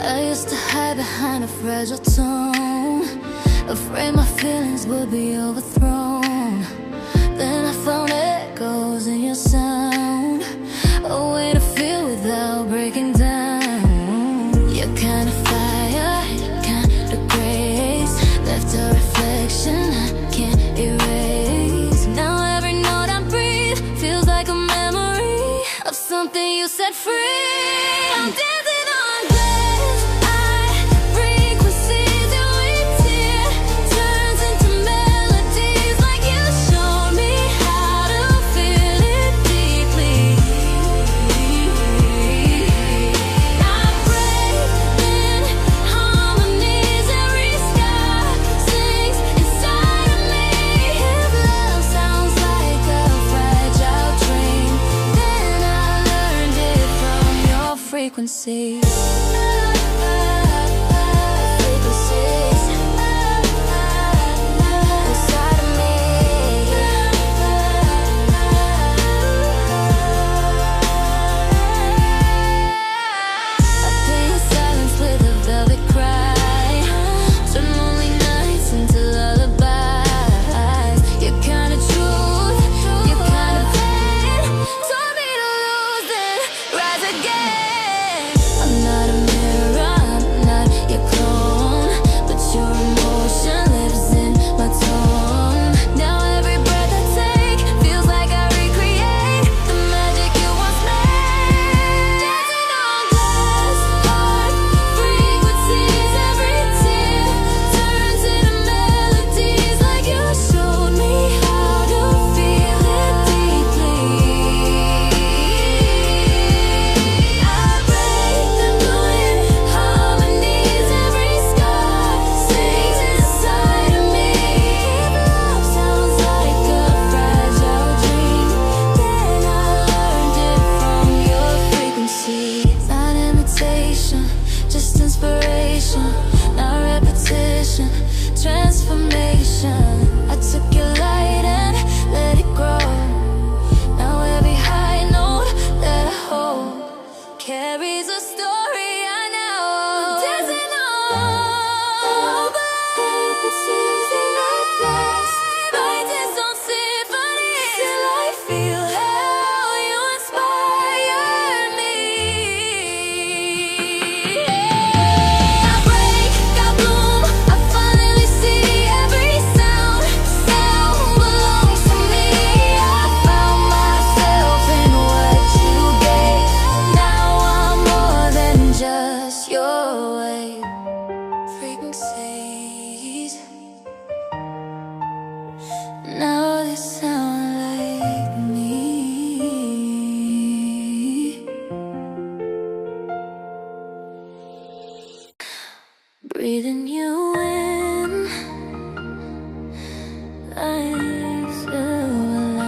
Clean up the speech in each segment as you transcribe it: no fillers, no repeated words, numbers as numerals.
I used to hide behind a fragile tone, afraid my feelings would be overthrown. Then I found echoes in your sound, a way to feel without breaking down. Your kind of fire, your kind of grace, left a reflection I can't erase. Now every note I breathe feels like a memory of something you set free. I'm dancing on glass, frequencies every tear turns into melodies, like you showed me how to feel it deeply. I break in harmonies, every sky sings inside of me. If love sounds like a fragile dream, then I learned it from your frequencies. Just inspiration, not repetition, transformation. I took your light and let it grow. Now every high note that I hold carries a story I know. Dancing on frequencies in our glass, lights on symphonies till I feel how you inspire me. Now they sound like me. Breathing you in, like silver,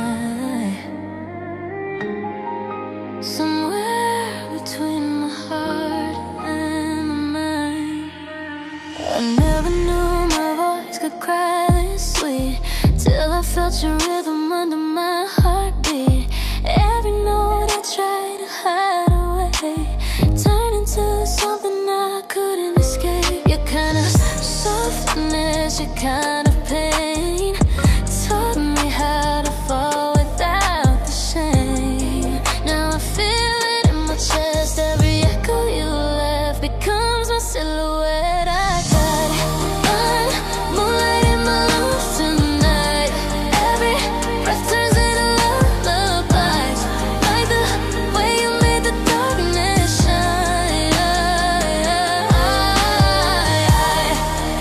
somewhere between my heart and my mind. I never knew my voice could cry this sweet, till I felt your rhythm under my heartbeat. Every note I tried to hide away turned into something I couldn't escape. Your kind of softness, your kind of pain taught me how to fall without the shame. Now I feel it in my chest, every echo you left becomes my silhouette. I got moonlight in my lungs tonight. Every breath turns into lullabies, like the way you made the darkness shine. I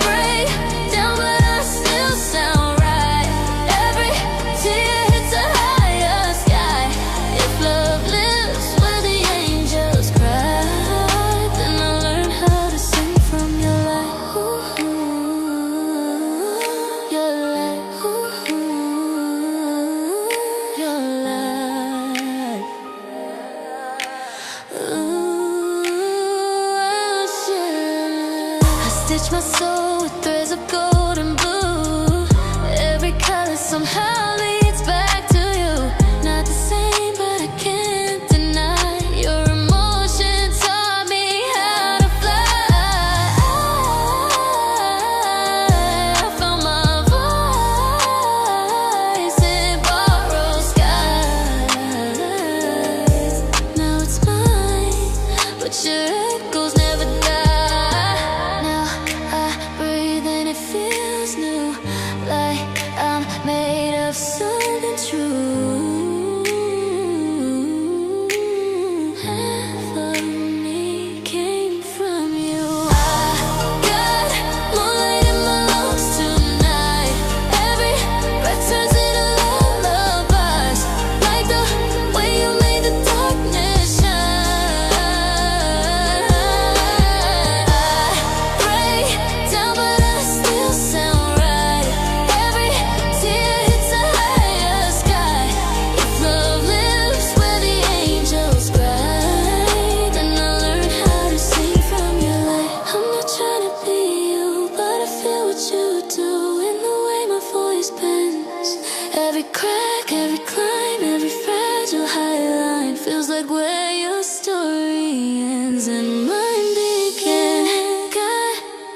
break down, but I still sound right. Every tear hits a higher sky. If love lives where the angels cry, then I'll learn how to sing from your light. Your light, your light. I stitch my soul with threads of gold and blue. Every color somehow leads back to you. Not the same, but I can't deny your emotion taught me how to fly. your echoes never die. Now I breathe and it feels new, like I'm made of something true. Half of me came from you. I got moonlight in my lungs tonight. Every breath turns into lullabies, like the way you made the darkness shine. I break down but I still sound right. Every tear hits a higher sky. If love lives where the angels cry, then I learned how to sing from your light. I'm not trying to be you, but I feel what you do in the way my voice bends. Every crack, every climb, every fragile high line feels like where your story ends and mine began. Got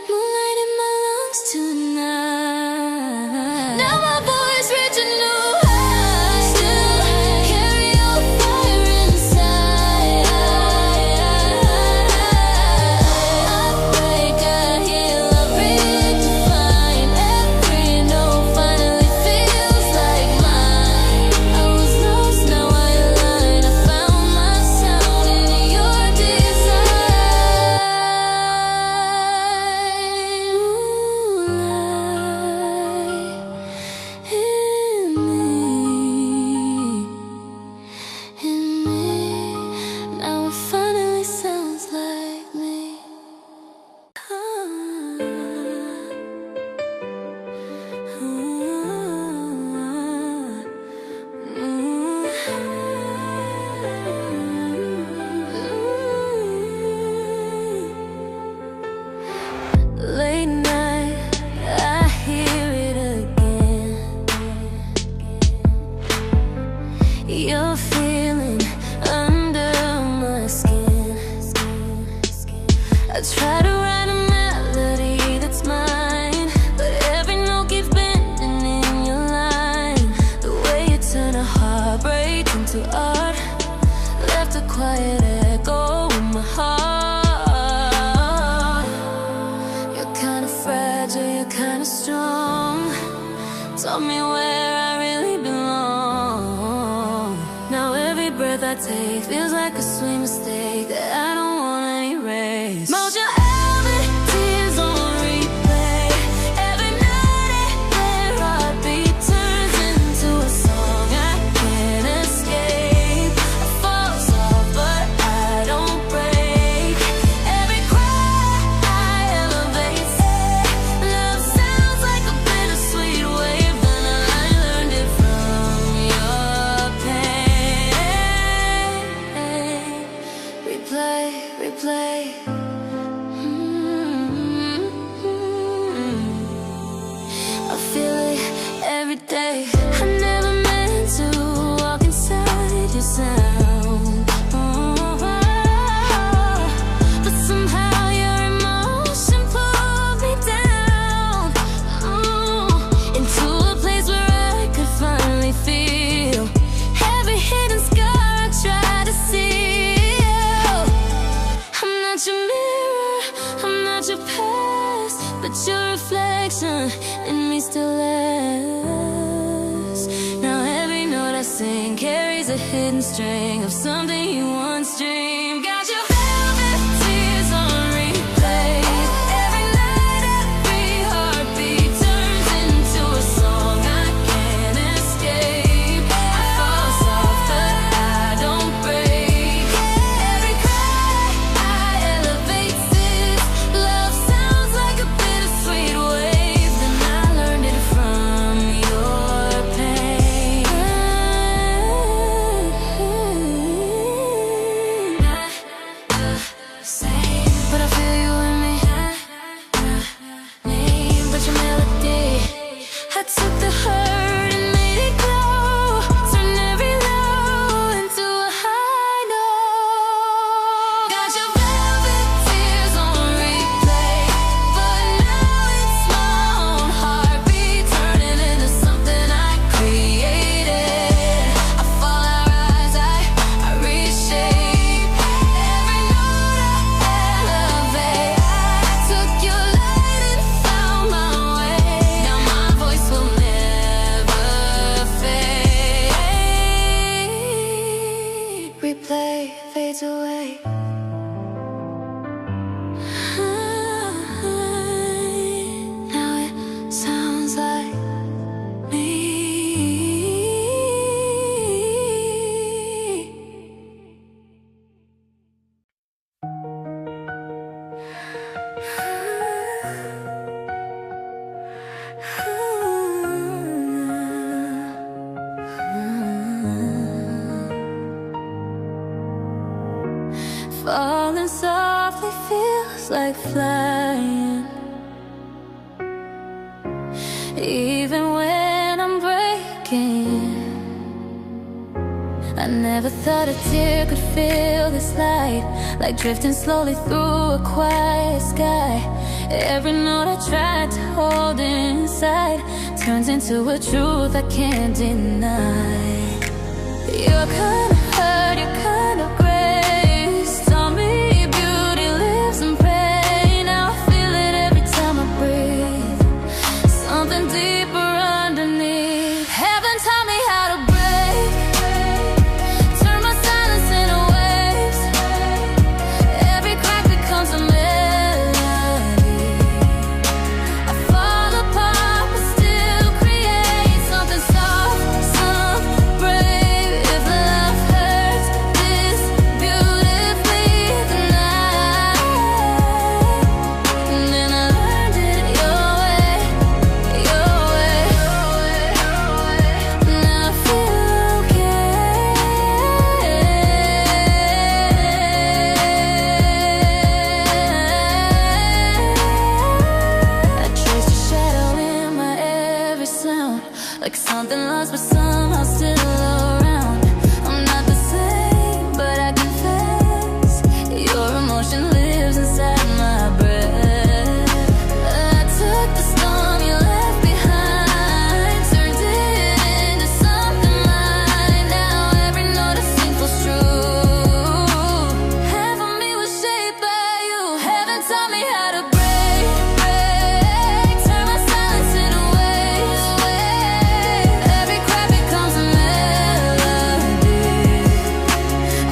moonlight in my lungs tonight. Now my voice reaching new heights. Still carry your fire inside. I break, I heal, I redefine. Every note finally feels like mine. I was lost, now I align. I found my sound in your design. Moonlight in me, now it finally sounds like me. Late night, I hear it again. You're feeling under my skin. I try to write a melody that's mine, but every note keeps bending in your line. The way you turn a heartbreak into art left a quiet echo in my heart. You're kinda fragile, you're kinda strong. Taught me where I really belong. Now every breath I take feels like a sweet mistake that I don't wanna erase. Motion every tears on replay. Every night every heartbeat turns into a song I can't escape. I fall soft but I don't break. Every cry I elevate. Love sounds like a bittersweet wave, and I learned it from your pain. Replay, replay. I feel it every day. I never meant to walk inside your sound. But somehow your emotion pulled me down, into a place where I could finally feel every hidden scar I try to seal. I'm not your mirror, I'm not your past, but your reflection in me still lasts. Now every note I sing carries a hidden string of something you once dreamed. Got your velvet tears on replay. Every night, every heartbeat turns into a song I can't escape. I fall soft but I don't break. Every cry I elevate. This love sounds like a bittersweet wave, and I learned it from your pain. Falling softly feels like flying. Even when I'm breaking, I never thought a tear could feel this light, like drifting slowly through a quiet sky. Every note I tried to hold inside turns into a truth I can't deny. You're kind of hurt, you're kind of grace. Told me beauty lives in pain. Now I feel it every time I breathe. Something deeper underneath. Heaven taught me how to break. Turn my silence into waves. Every crack becomes a melody. I fall apart but still create something soft, something brave. If love hurts this beautifully tonight, and then I learned it your way, your way. Now I feel okay. I traced your shadow in my every sound, like something lost but somehow still around. I'm not the same, but I confess your emotion lives inside my breath. I took the storm you left behind, turned it into something mine. Now every note I sing feels true. Half of me was shaped by you. Heaven taught me how to break, break. Turn my silence into waves. Every crack becomes a melody.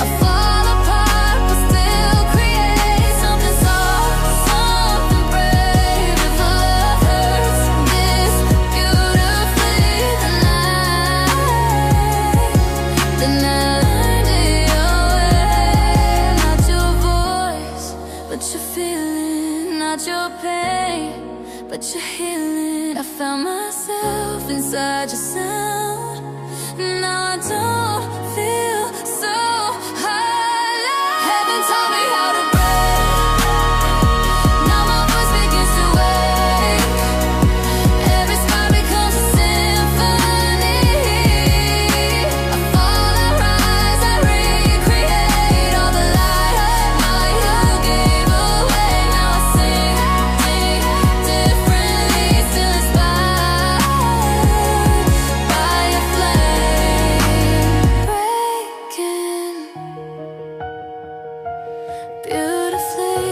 I fall apart but still create something soft, something brave. If love hurts this beautifully tonight, then I learned it your way. Not your voice, but your feeling. Not your pain, but your healing. I found myself inside your sound. Now I don't feel so high. Heaven taught me how to break. Now my voice begins to wake. Every scar becomes a symphony. I fall, I rise, I recreate all the light you gave away. Now I sing differently, still inspired by a flame. Breaking beautifully.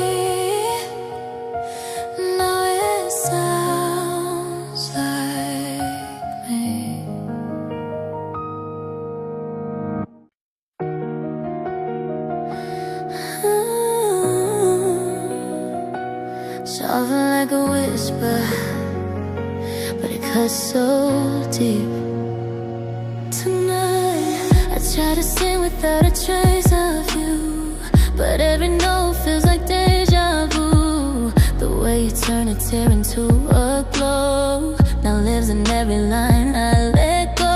Now it sounds like me. Soft like a whisper, but it cuts so deep. Tonight I try to sing without a trace of you, but every note feels like deja vu. The way you turn a tear into a glow now lives in every line I let go.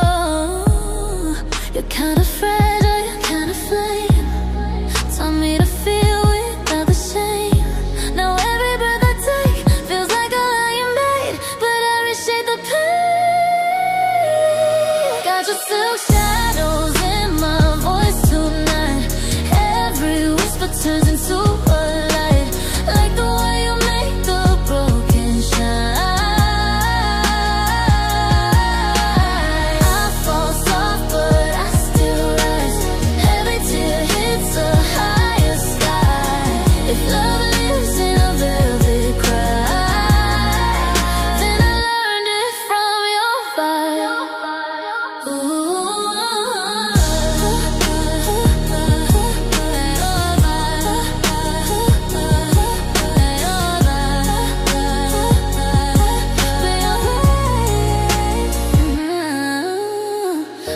You're kind of fragile, you're kind of flame. Taught me to feel without the shame. Now every breath I take feels like a lying bait, but I reshape the pain. Got your silk shadows in my voice tonight. Every whisper turns into a light, like the way you make the broken shine. I fall soft, but I still rise. Every tear hits a higher sky. If love lives in a velvet cry, then I learned it from your fire.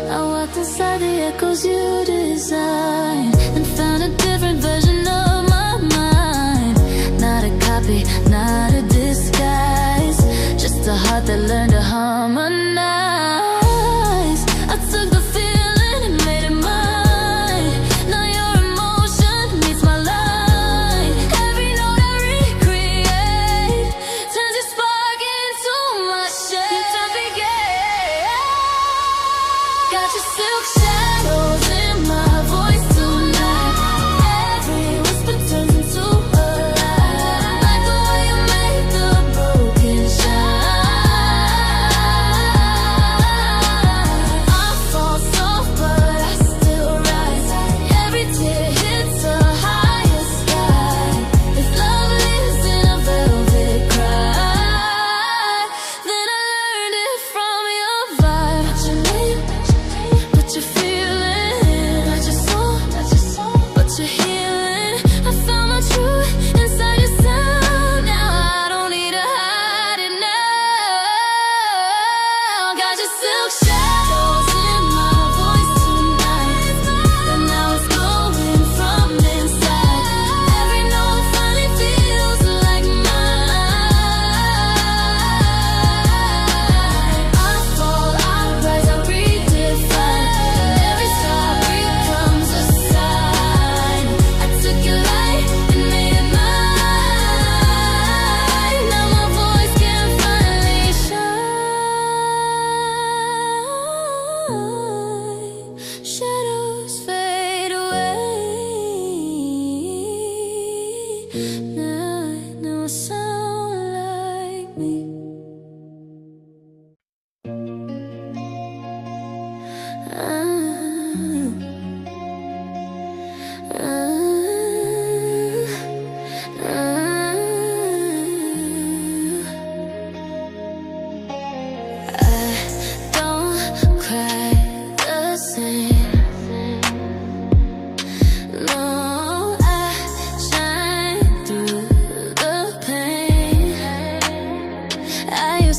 I walked inside the echoes you designed and found a different version of my mind. Now I sound like me.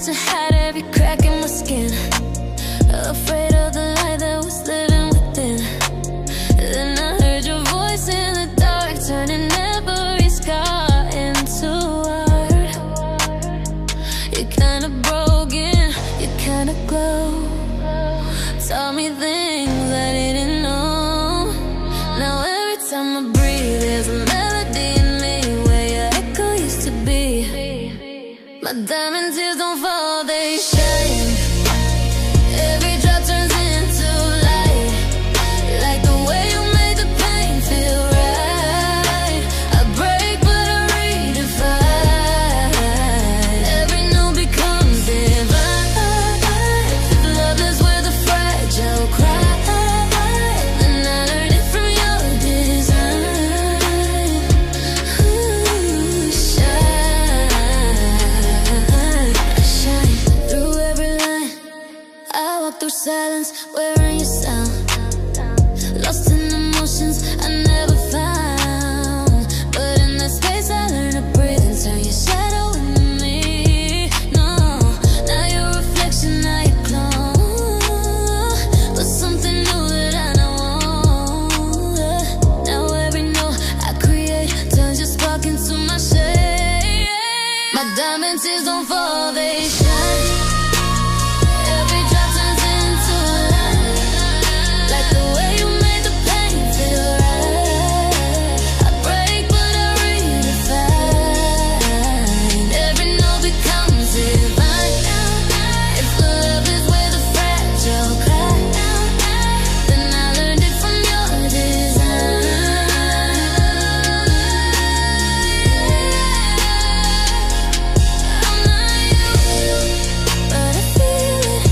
To hide every crack in my skin, afraid of the light that was living within. Then I heard your voice in the dark, turning every scar into art. You're kinda broken, you kinda glow. Taught me things I didn't know. Now every time I breathe, there's a melody in me where your echo used to be. My diamond tears don't fall, they shine. Every drop turns into light, like the way you made the pain feel right. I break but I redefine. Every note becomes divine. Love is where the fragile cry, and I learned it from your design. Ooh, shine through every line. I walk through silence, wearing your sound. Lost in emotions I never found, but in that space I learned to breathe and turn your shadow into me. No, now your reflection, now your clone, but something new that I know. Now every note I create turns your spark into my shade. My diamond tears don't fall, they shine. Every drop turns into light, like the way you made the pain feel right. I break but I redefine. Every note becomes divine. If love is where the fragile cry, then I learned it from your design. I'm not you, but I feel it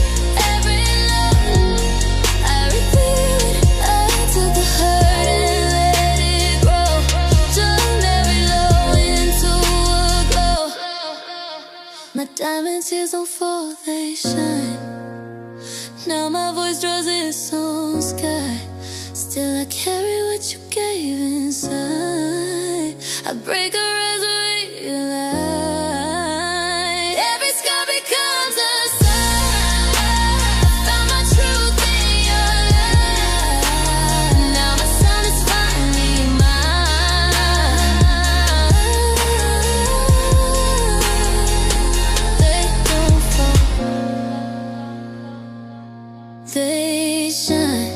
every note. I repeat it. I took the hurt and let it grow. Turned every low into a glow. My diamond tears don't fall, they shine. Now my voice draws its own sky. Still I carry what you gave inside. I break a resurrected light. Every scar becomes a sign. Found my truth in your light. Now my sound is finally mine. They don't fall, they shine.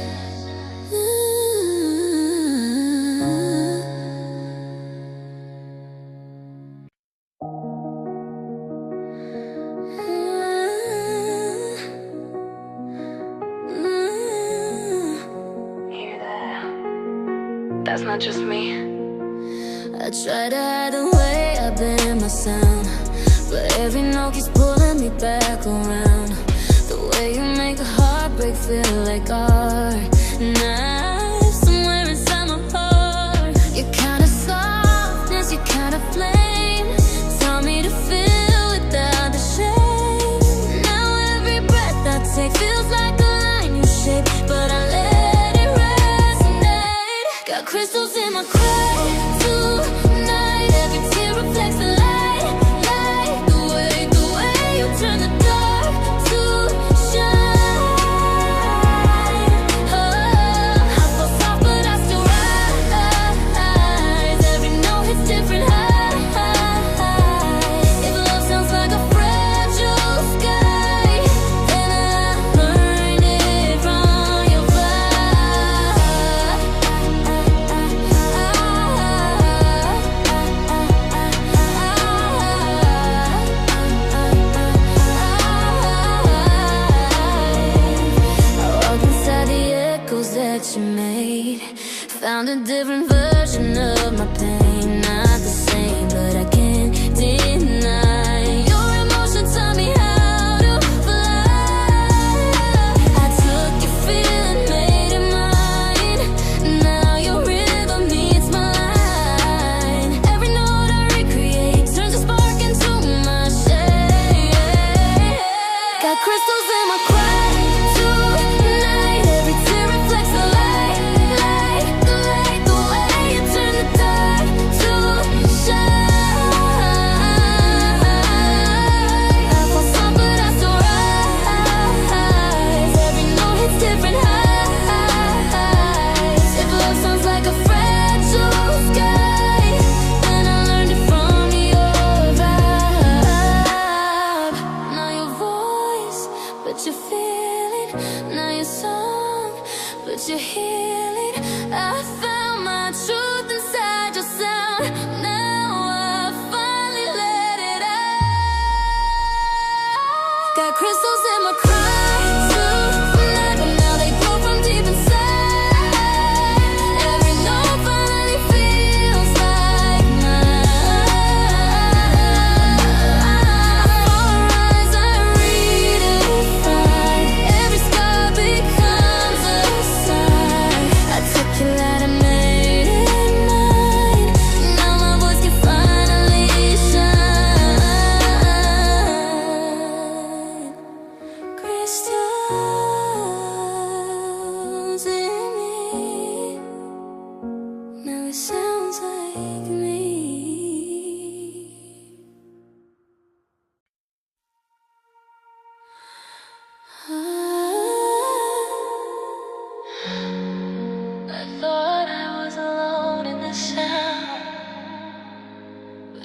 Hear that? That's not just me. I try to hide the way I bend my sound, but every note keeps pulling me back around. The way you make a heartbreak feel like art. Knife somewhere inside my heart. You're kinda softness, you're kinda flame. Taught me to feel without the shame. Now every breath I take feels like a line you shape, but I let it resonate. Got crystals in my cry tonight. Every tear reflects the light, light. The way you turn the dark to shine. Oh, I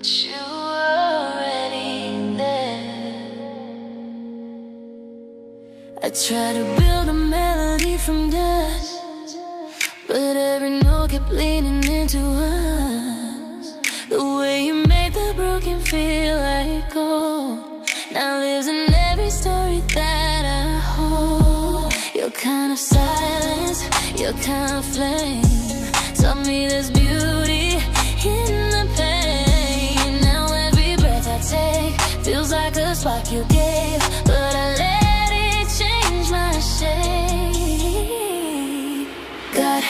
but you were already there. I tried to build a melody from dust, but every note kept leaning into us. The way you made the broken feel like gold now lives in every story that I hold. Your kind of silence, your kind of flame taught me there's beauty in the pain. Now every breath I take feels like a spark you gave, but I let it change my shape. Got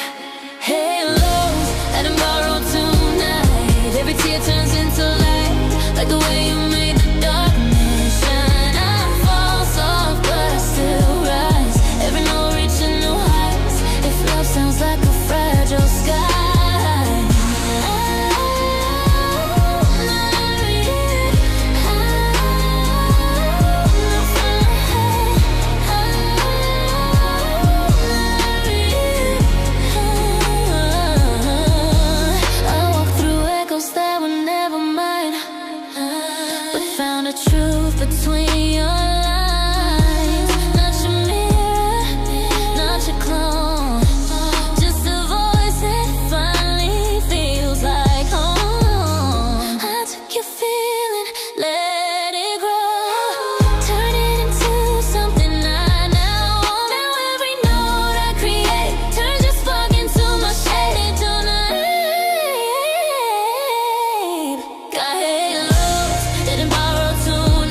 halos that I borrowed tonight. Every tear turns into light, like the way you made the darkness shine. I fall soft, but I still rise. Every note reaching new heights. If love sounds like a fragile sky, between your lines. Not your mirror, not your clone, just a voice that finally feels like home. I took your feeling, let it grow, turn it into something I now own. Now every note I create turns your spark into my shade tonight. Got halos that I borrowed tonight.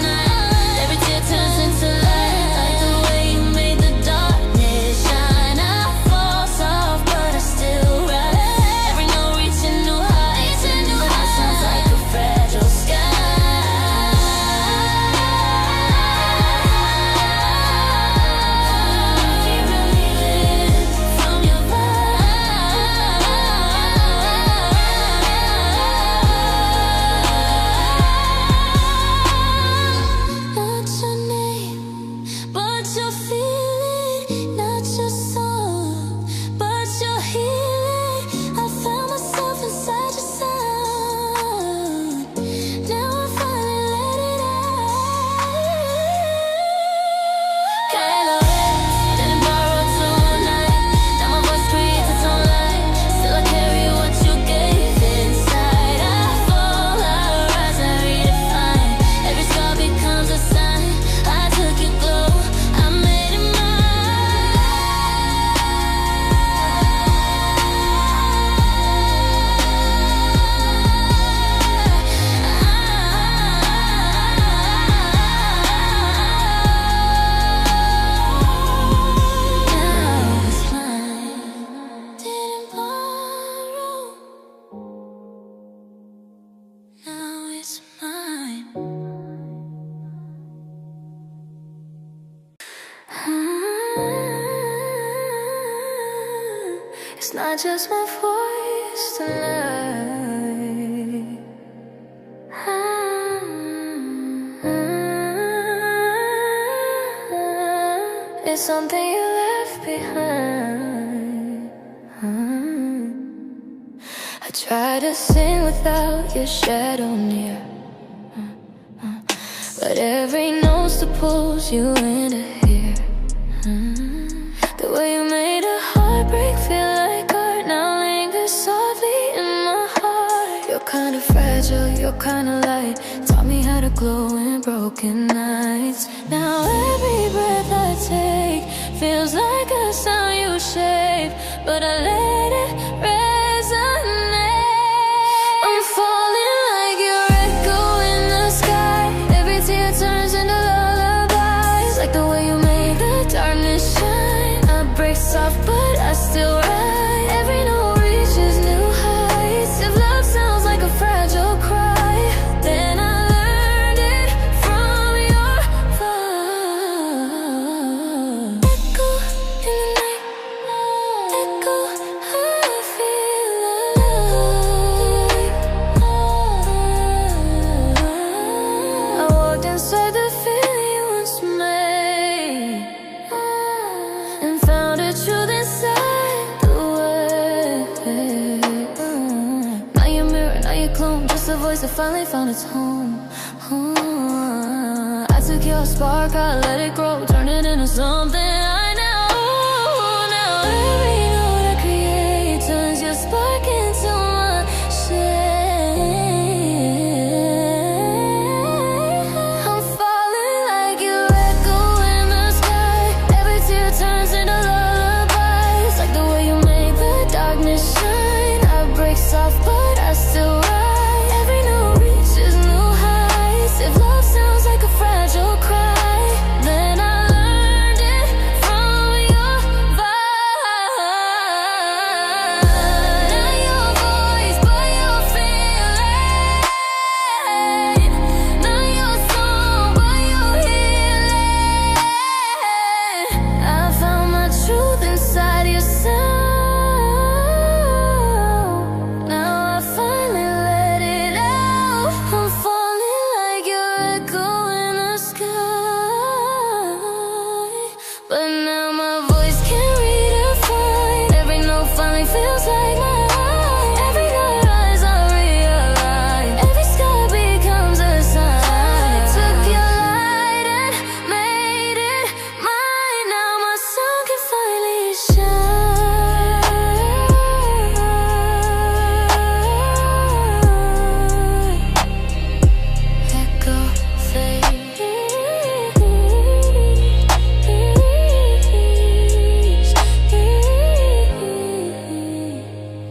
It's not just my voice tonight. It's something you left behind. I try to sing without your shadow near, but every note's to pulls you into here. The way you made a heartbreak feel like art now lingers softly in my heart. You're kind of fragile, you're kind of light, taught me how to glow in broken nights. Now every breath I take feels like a sound you shape, but I let it resonate. I'm falling like your echo in the sky. Every tear turns into lullabies, like the way you made the darkness shine. I break soft, but I still ride. Every note reaches new heights. If love sounds like a fragile cry, then I learned it from your fall. Echo in the night, echo how I feel alive. I walked inside the feeling you once made, and found a truth inside voice that finally found its home. I took your spark, I let it grow, turned it into something I know. Now every note I create turns your spark into my shade. I'm falling like your echo in the sky. Every tear turns into lullabies. Like the way you make the darkness shine. I break soft but I still rise. Every note reaches new heights. If love sounds like a fragile cry, then I learned it from your vibe. Not your voice, but your feeling. Not your song, but your healing. I found my truth inside your sound. Now I finally let it out. I'm falling like your echo in the sky. But now my voice can't redefine. Every note finally feels like mine. Every night rise I realize. Every sky becomes a sign. I took your light and made it mine. Now my sun can finally shine. Echo fades.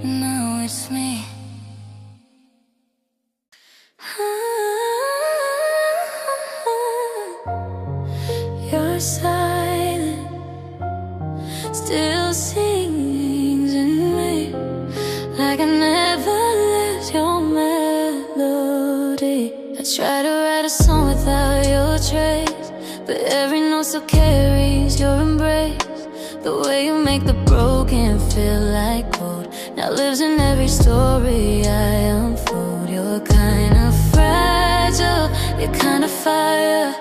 Now it's me. You're silent, still sings in me. Like I never left your melody. I try to write a song without your trace, but every note still carries your embrace. The way you make the broken feel like gold now lives in every story I unfold. You're kind of fragile, you're kind of fire.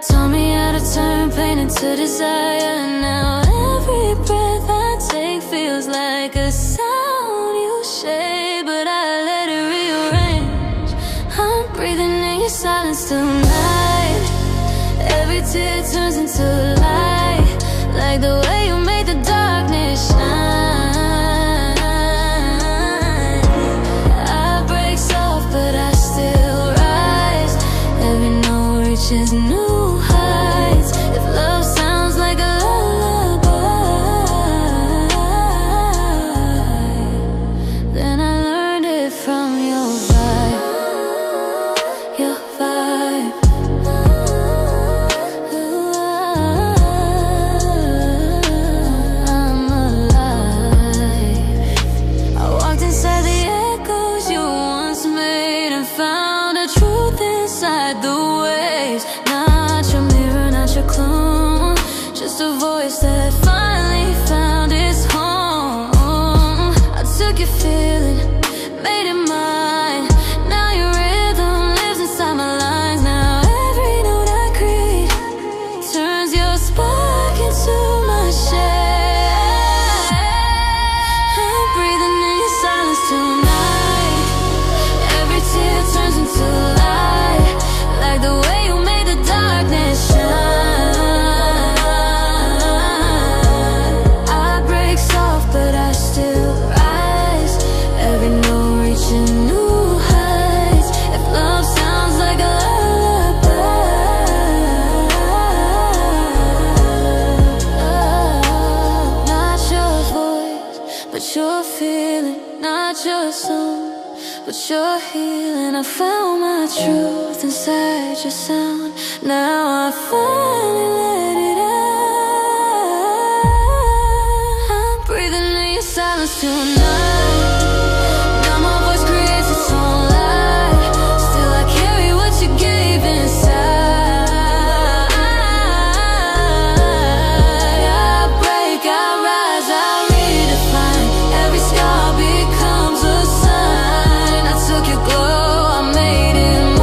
Taught me how to turn pain into desire. Now every breath I take feels like a sound you shade, but I let it rearrange. I'm breathing in your silence tonight. Every tear turns into light. Like the way you made the darkness shine. I break soft but I still rise. Every note reaches new heights. If love sounds like a lullaby, then I learned it from your vibe. Your vibe. I'm alive. I walked inside the echoes you once made and found a truth inside the waves. Not your mirror, not your clone, just a voice that finally found its home. I took your feeling, made it mine. Now your rhythm lives inside my lines. Now every note I create turns your spark into my shade. I'm breathing in your silence tonight. Every tear turns into light. Like the way you made the darkness shine. I break soft but I still rise. Every note reaching new heights. If love sounds like a lullaby. Not your voice, but your feeling. Not your song, but your healing. I found my truth inside your sound. Now I finally let it out. I'm breathing in your silence tonight. Now my voice creates its own light. Still I carry what you gave inside. I break, I rise, I redefine. Every scar becomes a sign. I took your glow, I made it mine.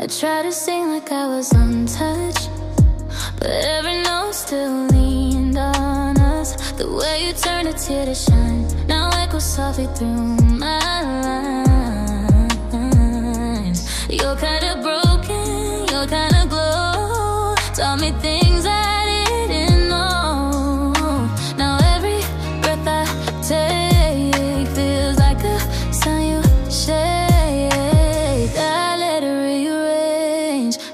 I try to sing like I was untouched, but every note still leaned on us. The way you turned a tear to shine now echoes softly through my lines. You're kinda broken, you're kinda glow, taught me things I didn't know. Now every breath I take feels like a sign you share.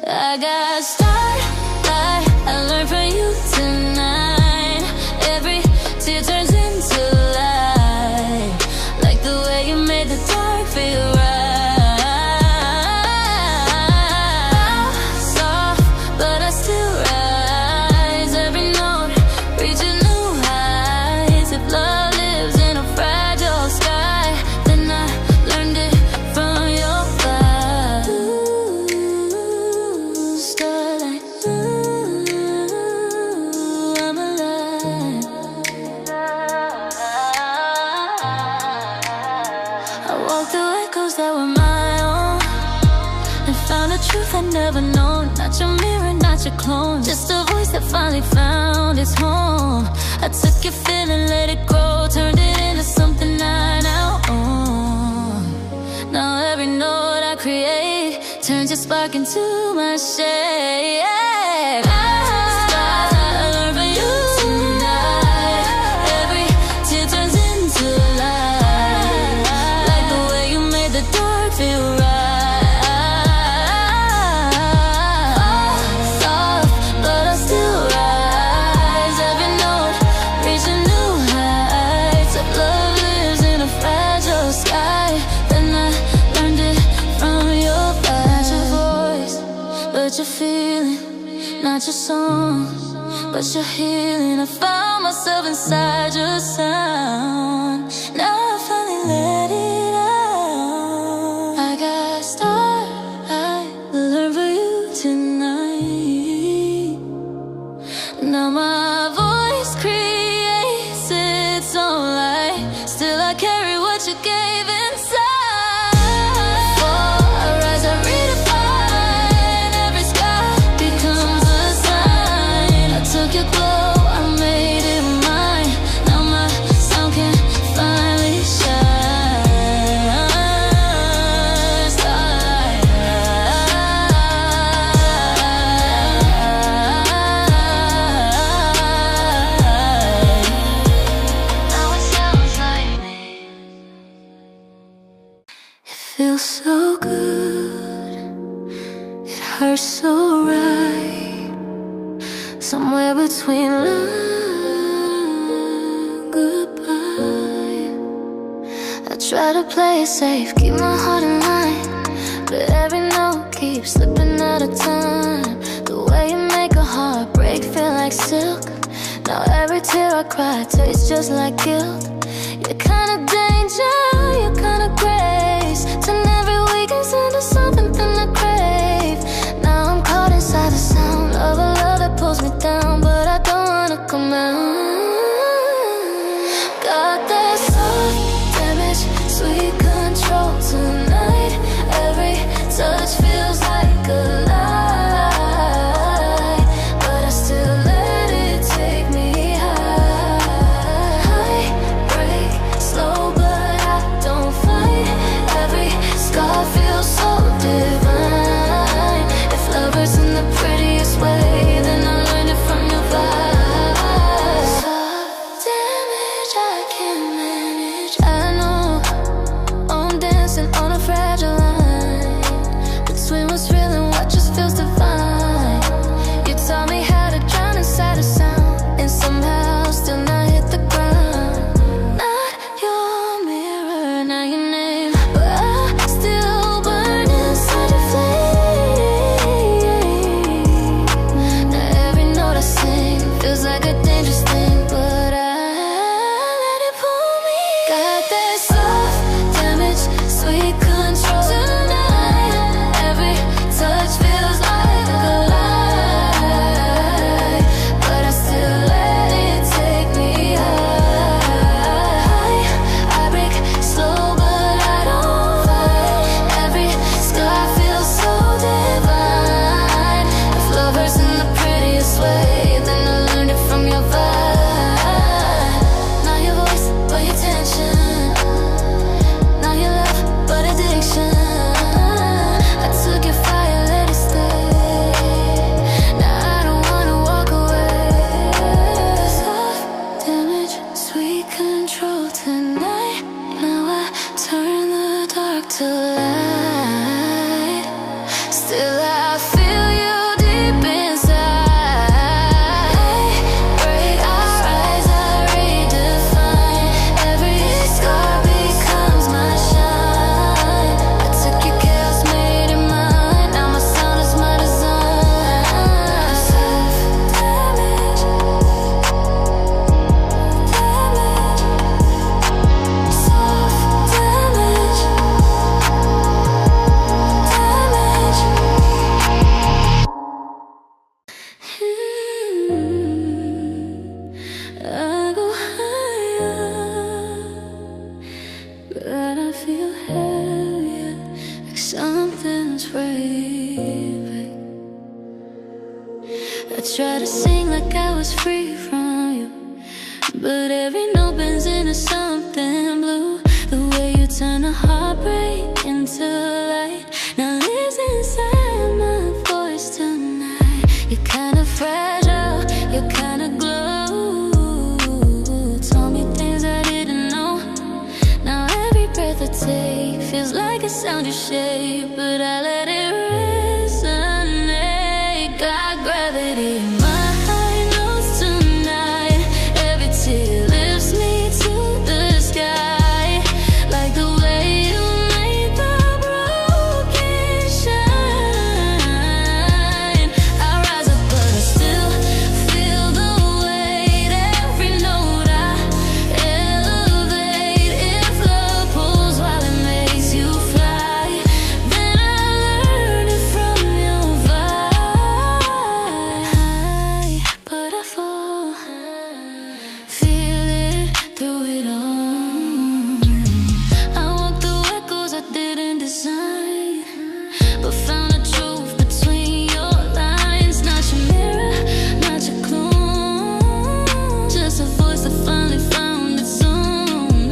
I got starlight, I learned from you tonight. Every tear turns into light, like the way you made the dark feel right. Soft, but I still rise. Every note reaching new heights. If love lives in a fragile sky, then I learned it from your fire. That were my own, and found a truth I'd never known. Not your mirror, not your clone, just a voice that finally found its home. I took your feeling, let it grow, turned it into something I now own. Now every note I create turns your spark into my shade. Your feeling, not your song, but your healing. I found myself inside your sound. Now I finally let it out. I got starlight, learn for you tonight. Now my voice creates its own light. Still I carry what you gave inside. Feels so good, it hurts so right. Somewhere between love, goodbye. I try to play it safe, keep my heart in line, but every note keeps slipping out of time. The way you make a heart break feel like silk. Now every tear I cry tastes just like guilt. You're kind of danger, you're kind of grace. Turn every weekend into something that I crave. Now I'm caught inside the sound of a love that pulls me down, but I don't wanna come out. Got that soft damage, sweet control tonight. Every touch feels like a lie, but I still let it take me high. Break slow, but I don't fight. Every scar feels so divine. If love hurts in the prettiest way, then I learned it from your vibe. Soft damage I can't manage. I know I'm dancing on a fragile line between what's real and what just feels divine. You taught me how to drown inside a sound, and somehow still not hit the ground. Not your mirror, not your name, but I still burn inside your flame. Now every note I sing feels like a dangerous thing, but I let it pull me to light. Still I feel you deep inside. Break our eyes, I redefine. Every scar becomes my shine. I took your chaos, made it mine. Now my sound is my design. Self-damage, self-damage, damage. I go higher, but I feel heavier, like something's breathing. I try to sing like I was free from you, but every note bends into something blue. The way you turn a heartbreak into light now lives inside my voice tonight. You're kinda fragile, you kinda glow. Told me things I didn't know. Now every breath I take feels like a sound you shape, but I let it resonate. Got gravity in my high notes tonight. Every tear lifts me to the sky, like the way you made the broken shine. I rise up, but I still feel the weight. Every note I elevate. If love pulls while it makes you fly, then I learned it from your vibe. But I fall, feel it through it all. I walk through echoes I didn't design, but found the truth between your lines. Not your mirror, not your clone, just a voice that finally found its own.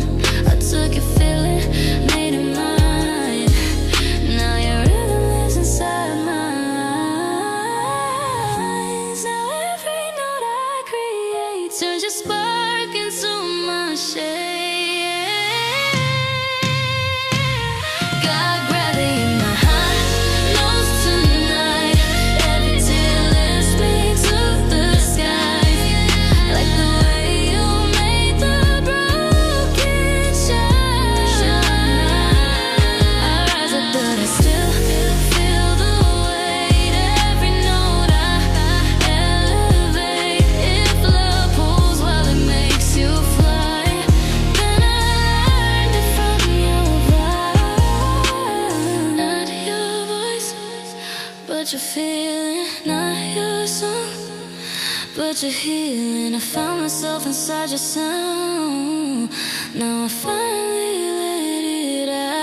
I took your feeling, made it mine. Now your rhythm lives inside my eyes. Now every note I create turns your spark into my shade. Got gravity in my high notes tonight. Every tear lifts me to the sky, like the way you made the broken shine. I rise up, but I still feel the weight. Every note I elevate. If love pulls while it makes you fly, then I learned it from your vibe. Not your voice, but your feeling. Not your song, but your healing. I found myself inside your sound. Now I finally let it out.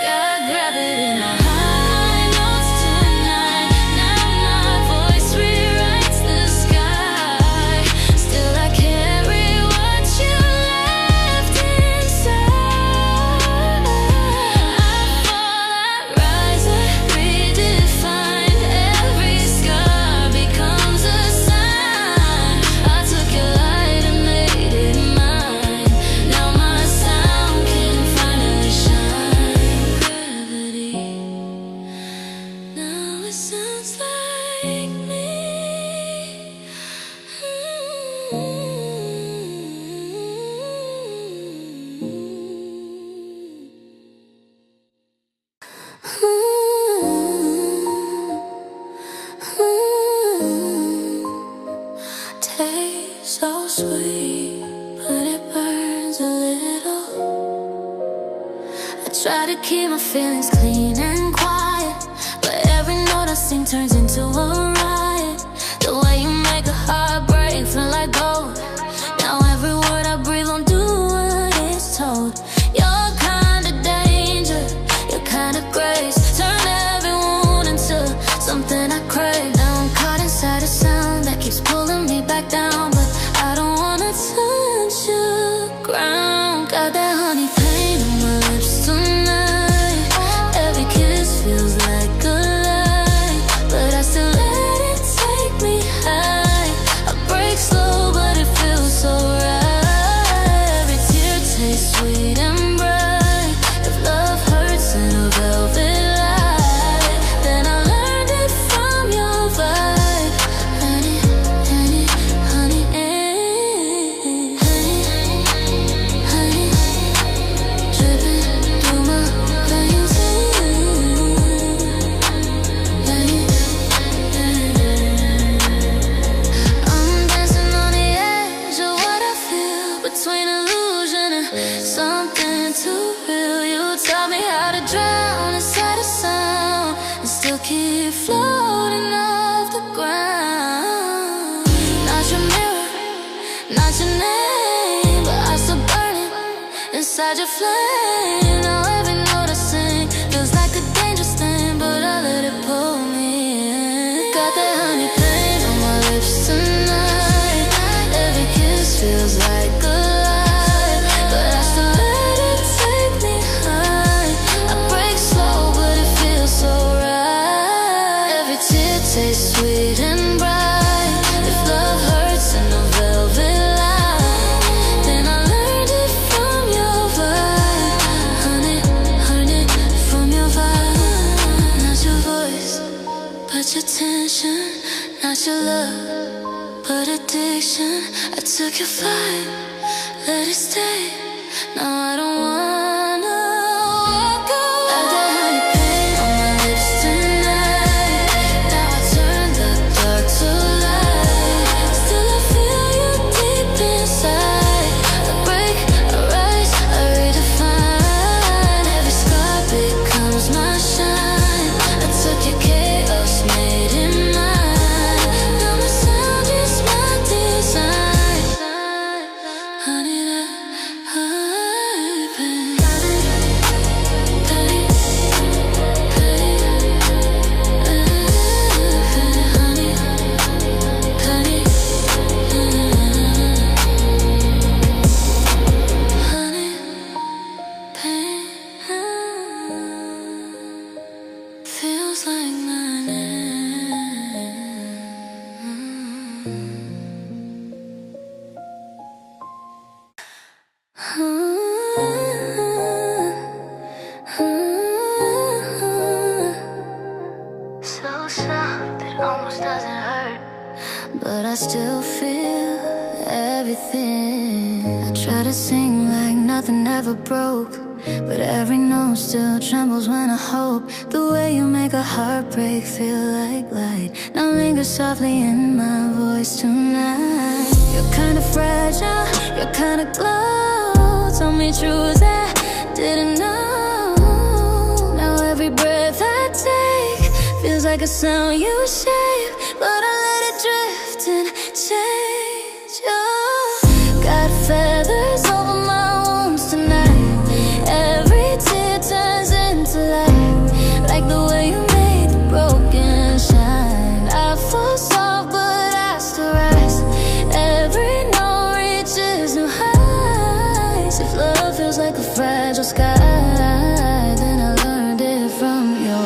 Got gravity in my high notes tonight. Now my voice rewrites the sky. Still I carry what you left inside. I fall, I rise, I redefine. Every scar becomes a sign. I took your light and made it mine. Now my sound can finally shine. Gravity, now it sounds like me. Tastes so sweet, but it burns a little. I try to keep my feelings clean and quiet, but every note I sing turns into a riot. The way you make a heart break feel like gold. Now every word I breathe won't do what it's told. Your kind of danger, your kind of grace, turn every wound into something I crave. Now I'm caught inside a sound that keeps pulling me back down, but I don't wanna touch the ground. Got that honey pain on my lips tonight. Every kiss feels like a lie, but I still let something too real. You taught me how to drown inside a sound and still keep floating off the ground. Not your mirror, not your name, but I still burning inside your flame. Now every note I sing feels like a dangerous thing, but I let it pull me in. Got that honey pain on my lips tonight. Every kiss feels like a lie, but I still let it take me high. I break slow, but it feels so right. Every tear tastes sweet and bright. If love hurts in a velvet line, then I learned it from your vibe. Honey, honey, from your vibe. Not your voice, but your tension. Not your love, but addiction. I took your vibe, let it stay. Now I don't wanna walk away. Got that honey pain on my lips tonight. Now I turn the dark to light. Still I feel you deep inside. I break, I rise, I redefine. Every scar becomes my shine. I took your chaos, made it mine. Now my sound is my design. Honey, that high pain. Pain, honey, honey, honey, pain feels like my name. So soft, it almost doesn't hurt, but I still feel everything. I try to sing like nothing ever broke, but every note still trembles when I hope. The way you make a heartbreak feel like light. Now linger softly in my voice tonight. You're kinda fragile, you're kinda glow. Told me truths I didn't know. Now every breath I take feels like a sound you shape, but I let it drift and change. Oh, got feathers over my wounds tonight. Every tear turns into light, like the way you made the broken shine. I fall soft, but I still rise. Every note reaches new heights. If love feels like a fragile sky, then I learned it from your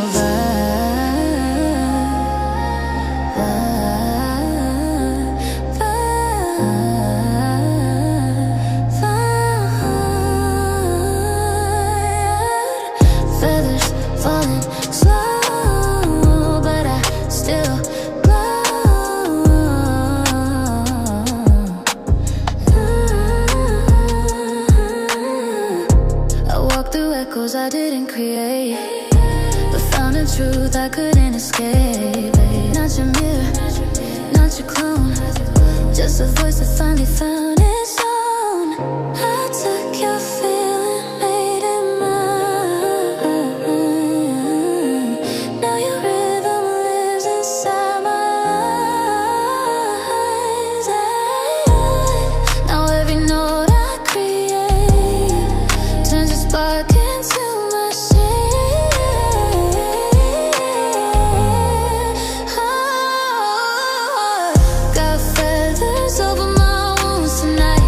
feathers falling slow, but I still glow. I walked through echoes I didn't create, but found a truth I couldn't escape. Not your mirror, not your clone, just a voice that finally found its own. I took your feeling, made it mine. Now your rhythm lives inside my eyes. Now every note I create turns a spark into my shade. Got feathers over my wounds tonight.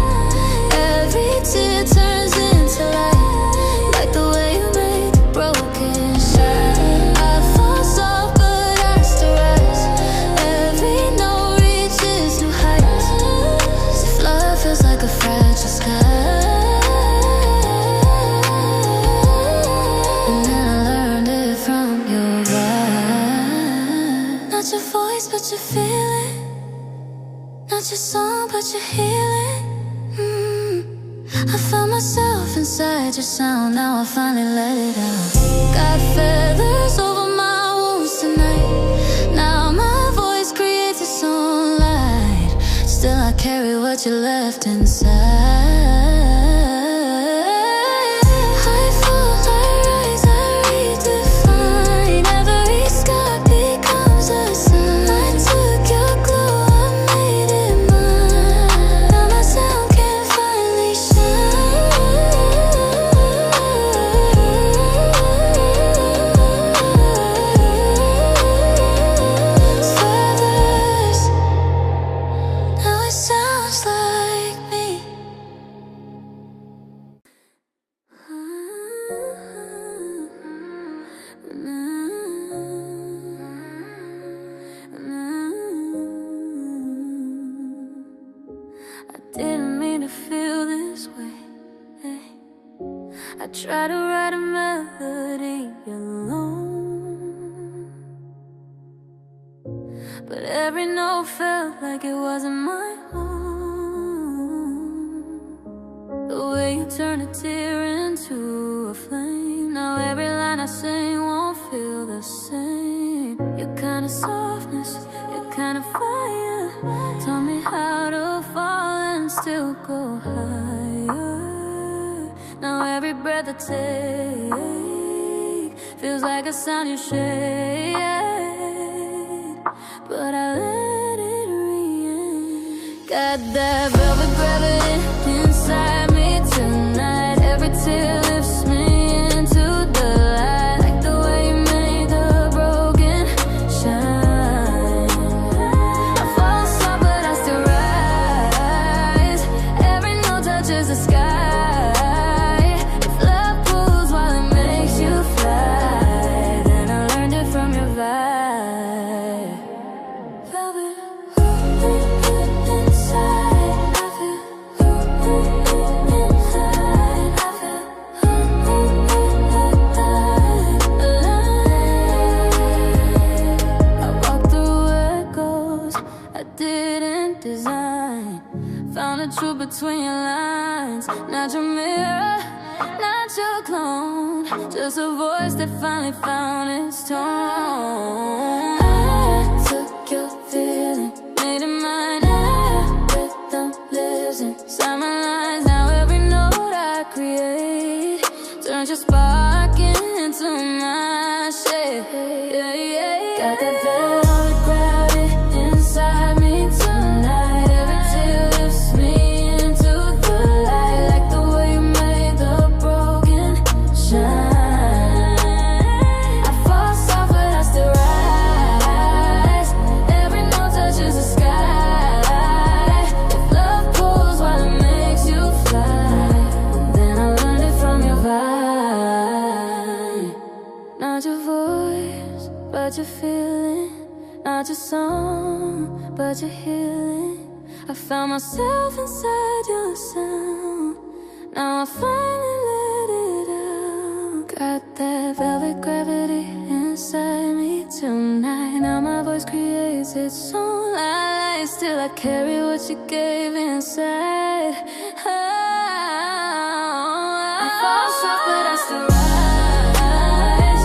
Every tear turns into light, like the way you made the broken shine. I fall soft, but I still rise. Every note reaches new heights. If love feels like a fragile sky, and then I learned it from your vibe. Not your voice, but your feeling. Not your song, but your healing. I found myself inside your sound. Now I finally let it out. Got feathers over my wounds tonight. Now my voice creates its own light. Still I carry what you left inside. I try to write a melody alone, but every note felt like it wasn't my own. The way you turn a tear into a flame, now every line I sing won't feel the same. Your kind of softness, your kind of fire, taught me how to fall and still go higher. Now every breath I take feels like a sound you shake, but I let it rain. Got that velvet gravity inside me tonight. Every tear lifts me into the light, like the way you made the broken shine. I fall soft but I still rise. Every note touches the sky. If love pulls while it makes you fly, then I learned it from your vibe. Velvet inside, I feel inside, I feel alive. I walk through echoes I didn't design. Found the truth between your lines. Not your mirror, not your clone, just a voice that finally found its tone. I took your feeling, made it mine. Rhythm lives inside my lines. Now every note I create turns your spark into my shade. Got that velvet gravity inside me tonight. Every tear lifts me into the light, like the way you made the broken shine. I fall soft but I still rise. Every note touches the sky. If love pulls while it makes you fly, then I learned it from your vibe. Not your voice, but your feeling. Not your song, but your healing. I found myself inside your sound. Now I finally let it out. Got that velvet gravity inside me tonight. Now my voice creates its own light. Still I carry what you gave inside. I fall soft but I still rise.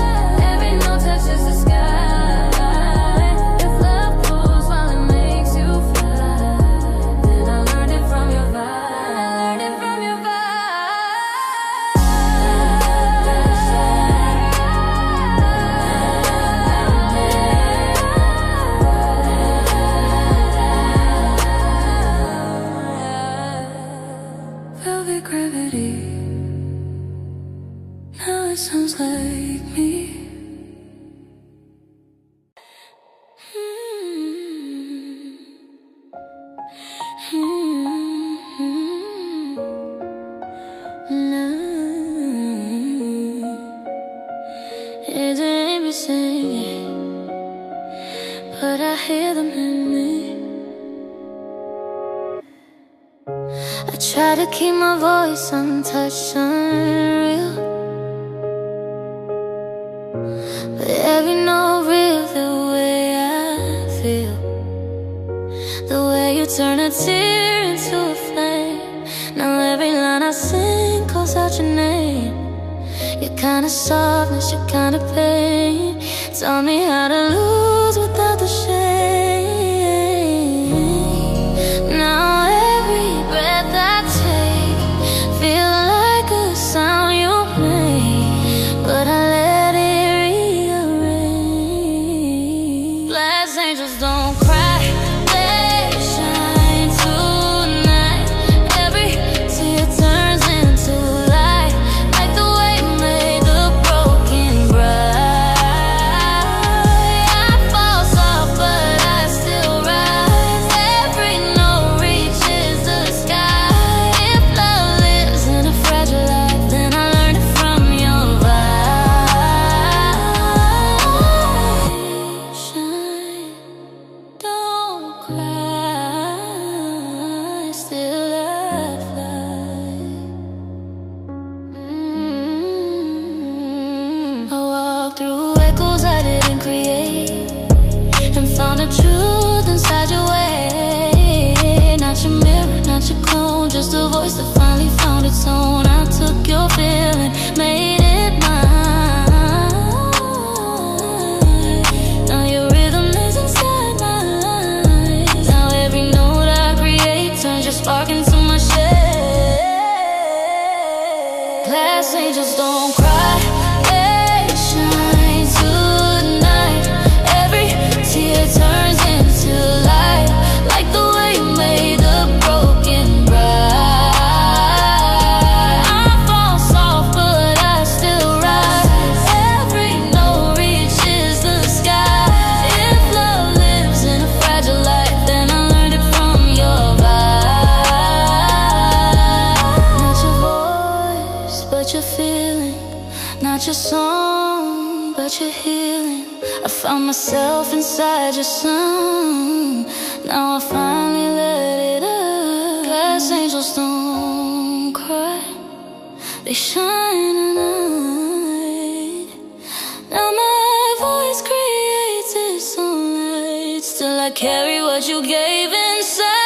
Every note touches the sky. If love pulls while it makes you fly, then I learned it from your vibe. I learned it from your vibe. Velvet gravity. Now it sounds like me. It ain't me singing, but I hear them in me. I try to keep my voice untouched, unreal, but every note real the way I feel. The way you turn a tear into a flame. Now every line I sing calls out your name. Your kind of softness, your kind of pain, taught me how to lose without the shame. Now every breath I take feel like a sound you made, but I let it rearrange. Glass angels don't cry, they shine tonight. Every tear turns into light, like the way you made the broken bright. I fall soft but Glass angels don't cry, they shine tonight. Every tear turns into light, like the way you made the broken right. I fall soft but I still rise. Every note reaches the sky. If love lives in a fragile life, then I learned it from your vibe. Not your voice, but your feeling. Not your song, but your healing. I found myself inside your song. Now I finally let it out. Glass angels don't cry, they shine at night. Now my voice creates its own light. Still I carry what you gave inside.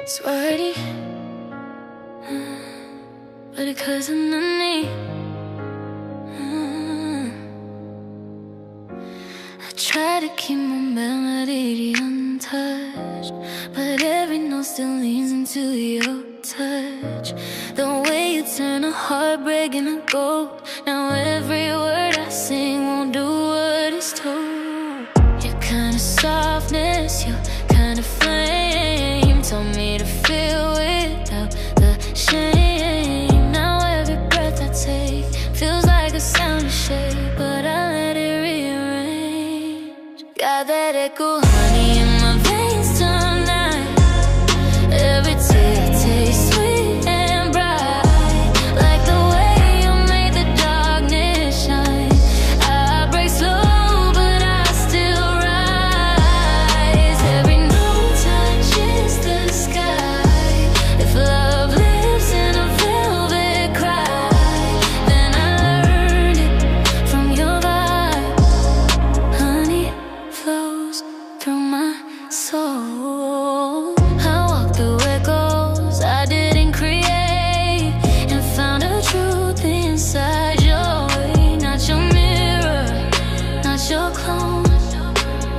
Sweaty, but it cause underneath I try to keep my melody untouched, but every note still leans into your touch. The way you turn a heartbreak into gold. Now every word I sing won't do what it's told. Your kind of softness, your kind of flame, told me to feel without the shame. Now every breath I take feels like a sound of shade, but I let it rearrange. Got that echo honey in my veins tonight. Every tear tastes sweet and bright, like the way you made the darkness shine. I break slow but I still rise. Every note touches the sky. If love lives in a velvet cry, then I learned it from your vibe. Honey flows through my soul. I walk through echoes I didn't create, and found a truth inside your way. Not your mirror, not your clone,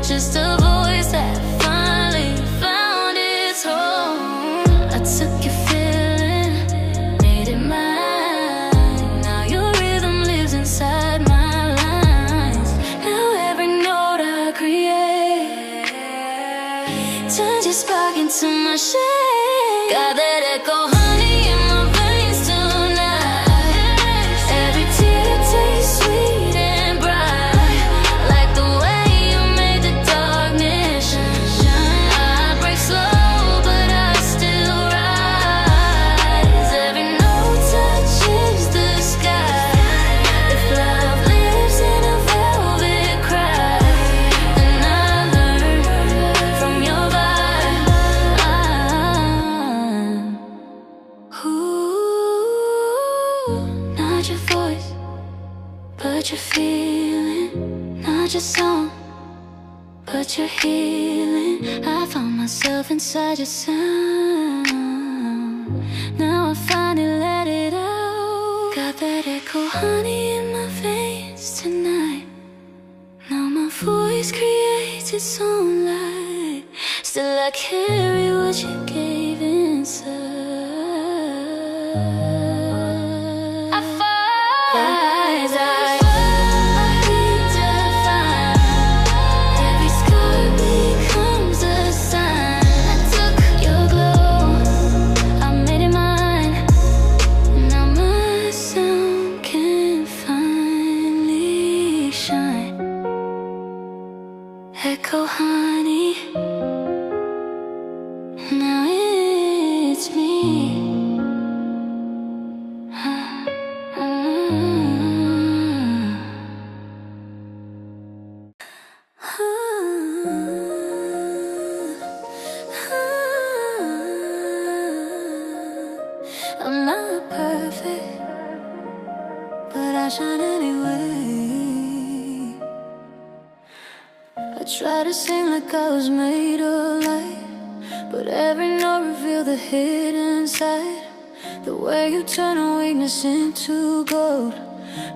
just a voice that finally found its home. I took your feeling, made it mine. Now your rhythm lives inside my lines. Now every note I create turns your spark into my shade. Got that echo honey in my veins tonight. Every tear tastes sweet and bright, like the way you made the darkness shine. I break slow but I still rise. Every note touches the sky. If love lives in a velvet cry, then I learned from your vibe. Not your voice, but your feeling. Not your song, but your healing. I found myself inside your sound. Now I finally let it out. Got that echo honey in my veins tonight. Now my voice creates its own light. Still I carry what you gave inside. I fight, every scar becomes a sign. I took your glow, I made it mine. Now my sound can finally shine. Echo honey, it's me. I'm not perfect, but I shine anyway. I try to sing like I was made of light, but every note revealed the hidden side. The way you turn a weakness into gold.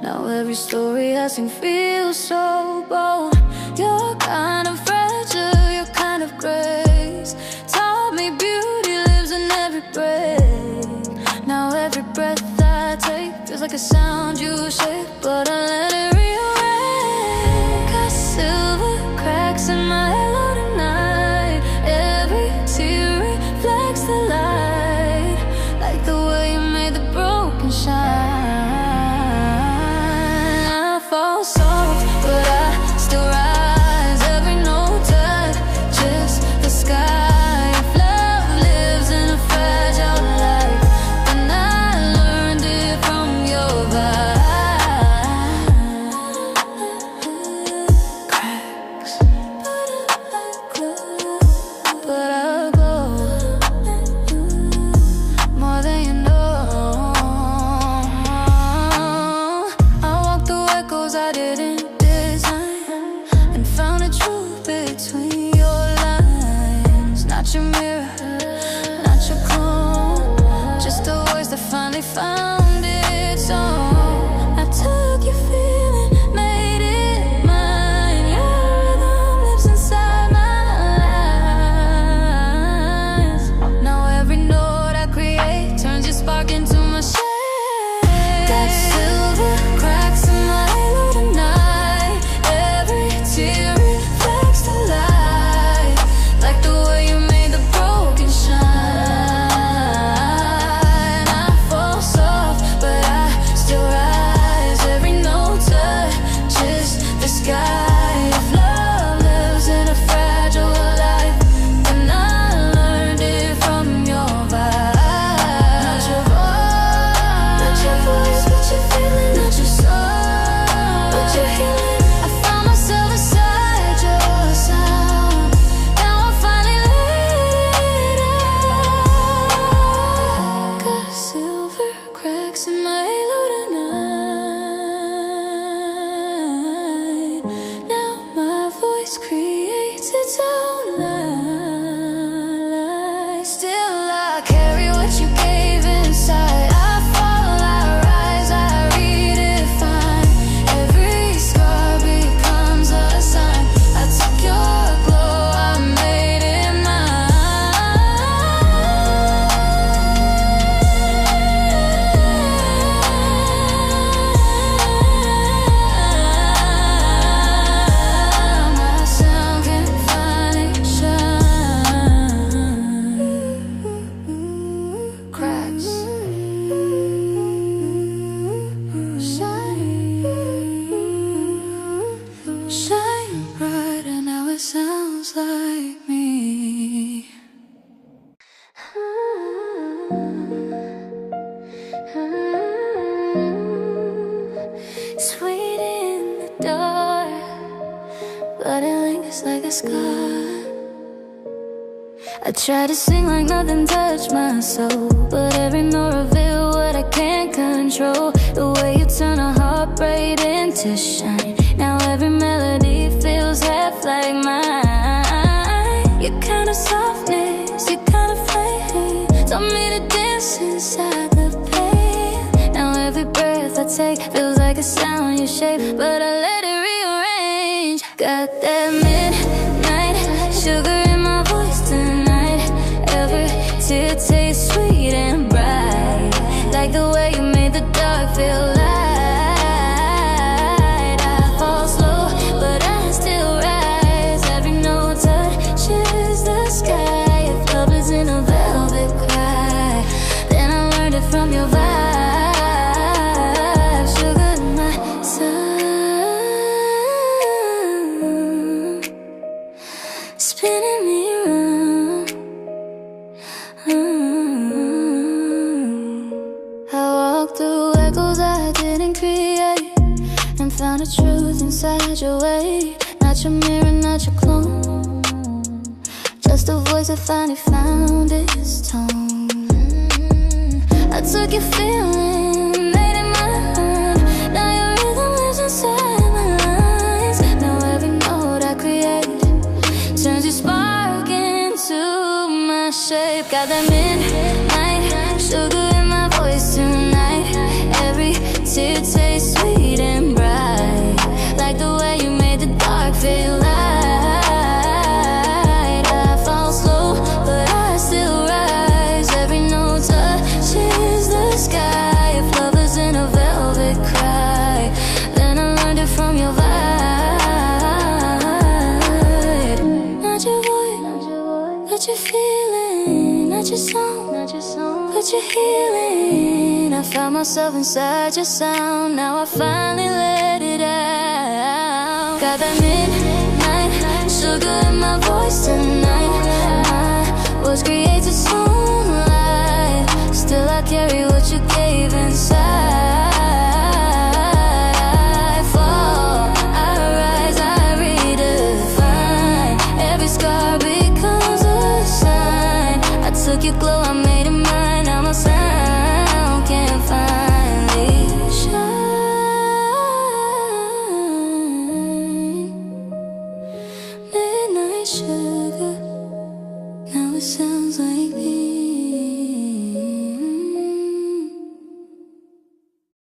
Now every story I sing feels so bold. You're kind of fragile, you're kind of grace. Taught me beauty lives in every breath. Now every breath I take feels like a sound you shape, but I let it rearrange. Got silver cracks in my halo tonight. Every tear reflects the light, like the way you made the broken shine. I fall soft, but I still rise. Every note touches the sky. If love lives in a fragile life, then I learned it from your vibe. Cracks, but I'll go more than you know. I walked through echoes I didn't design, and found the truth between your lines. Not your mirror, not your clone, just a voice that finally found its own. I took your feeling, made it mine. Your rhythm lives inside my lines. Now every note I create turns your spark into my shade. Got silver cracks in my halo tonight. Every tear reflects the light, like the way you made the broken shine. I fall soft, but I still rise. Every note touches the sky. If love lives in a fragile life, then I learned it from your vibe. Not your voice, but your feeling. Not your soul, but your healing. I found myself inside your sound. Now I finally let it out. Got silver cracks in my halo tonight. Now my voice creates its own light. Still I carry what you gave inside. I fall, I rise, I redefine. Every scar becomes a sign. I took your glow, I made it mine. My sound can finally shine. Cracks, shine bright, and now it sounds like me. Sweet in the dark, but it lingers like a scar. I try to sing like nothing touched my soul, but every note reveal what I can't control. The way you turn a heartbreak into shine. Now every melody feels half like mine. Your kind of softness, your kind of flame, taught me to dance inside the pain. Now every breath I take feels like a sound you shape, but I let it rearrange. Got that midnight sugar in my voice tonight. Every tear tastes sweet and bright, like the way you made the dark feel light. I fall slow, but I still rise. Every note touches the sky. If love is in a velvet cry, then I learned it from your vibe. Sugar in my sun, spinning me around. your mirror, not your clone. Just a voice that finally found its tone. I took your feeling, made it mine. Now your rhythm lives inside my lines. Now every note I create turns your spark into my shape. Got that midnight sugar in my voice tonight. Every tear tastes sweet and bright, like the way you made the dark feel light. I fall slow, but I still rise. Every note touches the sky. If love is in a velvet cry, then I learned it from your vibe. Not your voice, but your feeling. Not your song, but your healing. I found myself inside your sound. Now I finally let it out. Got that midnight sugar in my voice tonight. My words created sunlight. Still I carry what you gave inside. I fall, I rise, I redefine. Every scar becomes a sign. I took your glow, I made it mine. Now my sound can't finally shine. Midnight sugar, now it sounds like me.